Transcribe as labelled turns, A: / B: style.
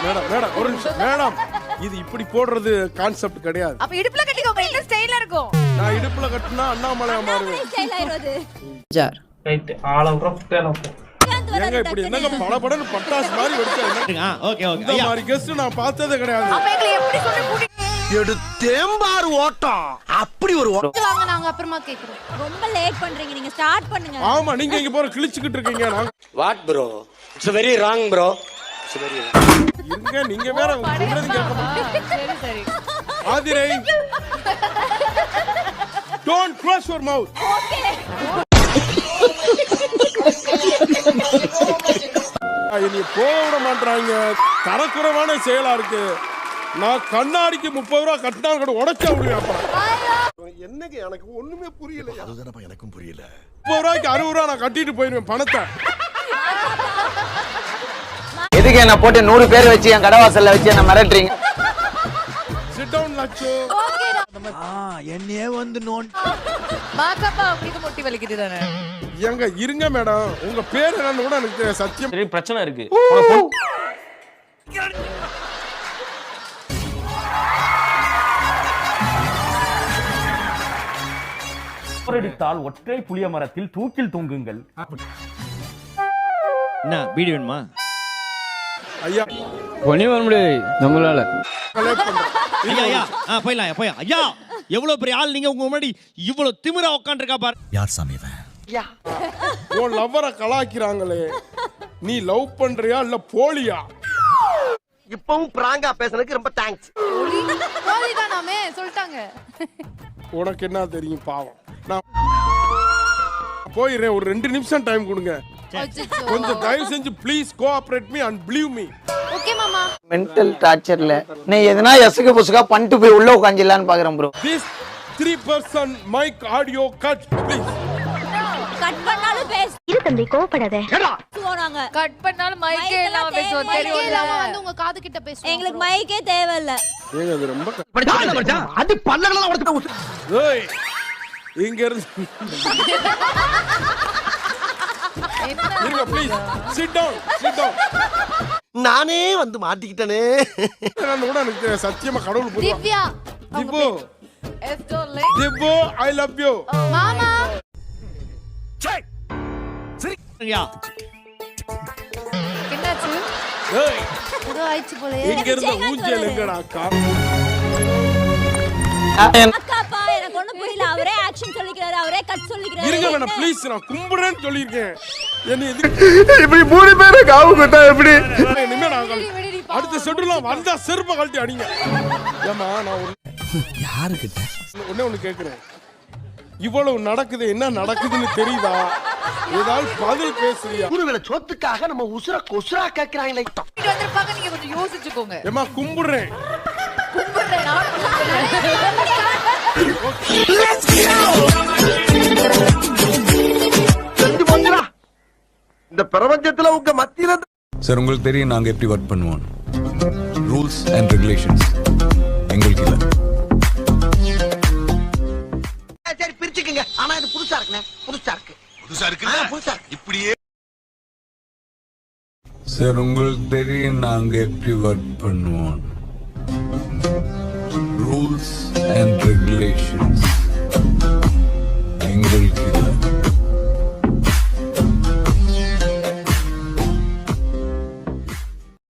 A: Madam madam ஒரு நிமிஷம் madam, இது இப்படி போடுறது கான்செப்ட் கிடையாது.
B: அப்ப இடுப்புல கட்டிக்கோங்க, இன்னும் ஸ்டைலா இருக்கும்.
A: நான் இடுப்புல கட்டினா அண்ணாமலையா மாறுவேன்.
C: ஸ்டைல் ஆயிரோது
D: ஜார்
E: ரைட் ஆல் அவுட்
A: ஏங்க இப்படி என்னங்க படபடன்னு பட்டாசு மாதிரி வெடிச்சா
D: ஓகே ஓகே
A: இந்த மாதிரி கெஸ்ட் நான் பார்த்ததே கிடையாது.
B: அப்ப எங்களை எப்படி சொல்லி கூட்டிட்டு
F: எடுத்தேம்பாரு ஓட்டம் அப்படி ஒரு
B: வாங்க, நாங்க அப்புறமா கேக்குறோம்.
C: ரொம்ப லேட் பண்றீங்க, நீங்க ஸ்டார்ட் பண்ணுங்க.
A: ஆமா, நீங்க இங்க போற கிழிச்சுக்கிட்டு இருக்கீங்க. நான்
F: what bro, it's very wrong bro, it's very
A: இருங்க, நீங்க வேற சொல்றது கேட்க மாட்டீங்க.
B: சரி சரி
A: Aathirai, don't close your mouth. நீ போக விட மாட்டாங்க. தரக்குறைவான செயலா இருக்கு. நான் கண்ணாடிக்கு 30 ரூபாய் கட்டினா கூட உடைச்சா விடுவேன். என்னங்க எனக்கு ஒண்ணுமே புரியல. அதுதானப்பா எனக்கும் புரியல. 30 ரூபாய்க்கு 60 ரூபாய் நான் கட்டிட்டு போயிருவேன் பணத்தை.
G: எதுக்கு என்ன போட்டு 100 பேர் வச்சு என் கடவாசல்ல வச்சு என்ன மிரட்டுறீங்க?
A: Sit down Latchu.
F: என்னையே வந்து நோன்
B: பாக்கப்பா உங்களுக்கு முட்டி வலிக்குது தானே?
A: எங்க இருங்க மேடம், உங்க பேர் என்னன்னு கூட எனக்கு சத்தியம்.
E: சரி பிரச்சனை இருக்கு. போரடித்தால் ஒற்றை புளிய மரத்தில் தூக்கில் தொங்குங்கள்.
D: என்ன வீடியோ வேணுமா?
A: ஐயா
H: பண்ணி வர முடியாது நம்மளால.
D: ஐயா ஐயா போயிடலாம் போயா. ஐயா எவ்வளவு பெரிய ஆள் நீங்க, உங்க முன்னாடி இவ்வளவு திமிரா உட்காந்துருக்கா பாரு.
F: யார் சாமி இவன்?
A: உன் லவ்வரை கலாய்க்கிறாங்களே, நீ லவ் பண்றியா இல்ல போலியா?
F: இப்பவும் பிராங்கா பேசுறதுக்கு ரொம்ப தேங்க்ஸ்.
B: போலிதானாமே சொல்லிட்டாங்க.
A: உனக்கு என்ன தெரியும் பாவம். நான் போயிடுறேன், ஒரு 2 நிமிஷம் டைம் கொடுங்க. கொஞ்சம் தயவு செஞ்சு please cooperate me and believe me.
B: Okay மாமா.
G: மென்டல் டார்ச்சர்ல நீ எதனா எசுக்கு புசுக்கா பண்ணிட்டு போய் உள்ள உட்காந்துலான்னு பாக்குறேன் bro.
A: This 3% mic audio cut please.
C: Cut பண்ணாலும் பேசு.
I: இரு தம்பி கோவப்படாத.
C: போறாங்க.
B: கட் பண்ணாலும் மைக்கே இல்லாம பேசுவோம். தெரியும் இல்லாம வந்து உங்க காது கிட்ட பேசுவோம்.
C: எங்களுக்கு மைக்கே தேவையில்ல.
A: ஏங்க அது ரொம்ப
F: அது பல்லகள உடைச்சு.
A: ஏய் இங்க இருந்து இருங்க ப்ளீஸ். Sit down.
F: நானே வந்து மாட்டிக்கிட்டனே.
A: நான் கூட எனக்கு சத்தியமா கடவுள் புரியும்.
B: திவ்யா
A: திவ்யா
B: எஸ்டோலே
A: திவ்யா ஐ லவ் யூ
B: மாமா.
D: ஐயா
B: என்னாச்சு?
A: ஏய்
B: ஏதோ ஆயிச்சு போல.
A: இங்க இருந்து ஊஞ்சல் எங்கடா அக்கா?
C: அக்காப்பா எனக்கு ஒண்ணும் புரியல. அவரே ஆக்ஷன் சொல்லிக்கிறாரு, அவரே கட் சொல்லிக்கிறாரு.
A: இருங்க வேணா ப்ளீஸ், நான் கும்பிடுறேன்னு சொல்லியிருக்கேன். என்ன இது
F: இப்படி 3 பேரை காவு கட்டா எப்படி?
A: இனிமே நாங்கள் அடுத்த ஷெட்யூல்லாம் வந்தா செருப்ப கழட்டி அடிங்க. ஏமா நான் ஒரு
F: யாருக்கிட்ட
A: ஒண்ணு கேக்குறேன். இவ்வளவு நடக்குது, என்ன நடக்குதுன்னு தெரியுதா? ஏதாவது பதில் பேசுறியா?
F: ஒருவேளை சொத்துக்காக நம்ம உசுர கொசுரா கேக்குறாங்களே.
B: இங்க வந்திருப்பாங்க, நீங்க கொஞ்சம் யோசிச்சுக்கோங்க.
A: ஏமா கும்பிடுறேன்.
B: கும்பிடுறேன் நான்.
F: செஞ்சு போச்சுடா. இந்த பிரபஞ்சத்துல உங்க மத்தியில
J: சார் உங்களுக்கு தெரியும் நாங்க எப்படி ஒர்க் பண்ணுவோம். ரூல்ஸ் அண்ட் ரெகுலேஷன்ஸ் எங்களுக்கு இல்ல.
F: சரி பிரிச்சுக்கங்க. ஆனா இது புதுசா இருக்குண்ணே. புதுசா இருக்கு. இப்படியே
J: சார் உங்களுக்கு தெரியும் நாங்க எப்படி ஒர்க் பண்ணுவோம். ரூல்ஸ் அண்ட் ரெகுலேஷன்ஸ் எங்களுக்கு இல்ல.